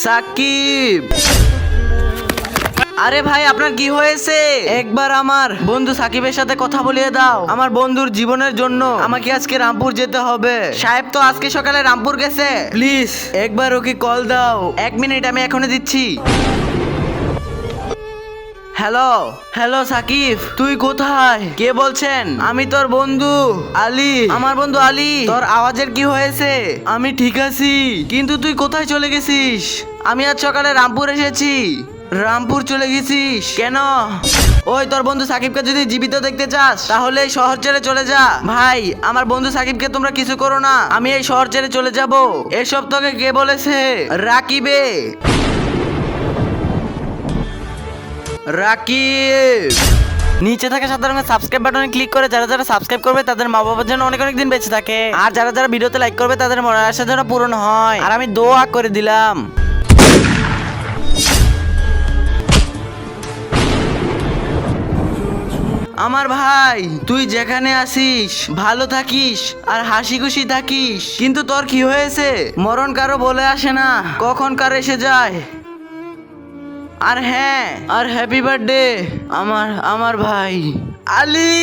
সাকিব, আরে ভাই আপনার কি হয়েছে? একবার আমার বন্ধু সাকিবের সাথে কথা বলিয়ে দাও। আমার বন্ধুর জীবনের জন্য আমাকে আজকে রামপুর যেতে হবে। সাহেব তো আজকে সকালে রামপুর গেছে, প্লিজ একবার ওকে কল দাও। 1 মিনিট, আমি এখনই দিচ্ছি। হ্যালো হ্যালো সাকিব, তুই কোথায়? কে বলছেন? আমি তোর বন্ধু আলী। আমার বন্ধু আলী, তোর আওয়াজের কি হয়েছে? আমি ঠিক আছি, কিন্তু তুই কোথায় চলে গেছিস? আমি আজ সকালে রামপুর এসেছি। রামপুর চলে গেছিস কেন? ওই তোর বন্ধু সাকিবকে যদি জীবিত দেখতে চাস তাহলে এই শহর ছেড়ে চলে যা। ভাই আমার বন্ধু সাকিবকে তোমরা কিছু করো না, আমি এই শহর ছেড়ে চলে যাব। এসব তোকে কে বলেছে? রাকিবে। রাকিব, নিচে থাকা সাদা রঙের সাবস্ক্রাইব বাটনে ক্লিক করে যারা যারা সাবস্ক্রাইব করবে তাদের মা বাবার জন্য অনেক অনেক দিন বেঁচে থাকে, আর যারা যারা ভিডিওতে লাইক করবে তাদের মনের আশা যেন পূরণ হয়। আর আমি দোয়া করে দিলাম। আমার ভাই, তুই যেখানে আসিস ভালো থাকিস আর হাসি খুশি থাকিস, কিন্তু তোর কি হয়েছে? মরণ কারো বলে আসে না, কখন কার এসে যায়। আর হ্যাঁ, আর হ্যাপি বার্থডে আমার আমার ভাই আলী।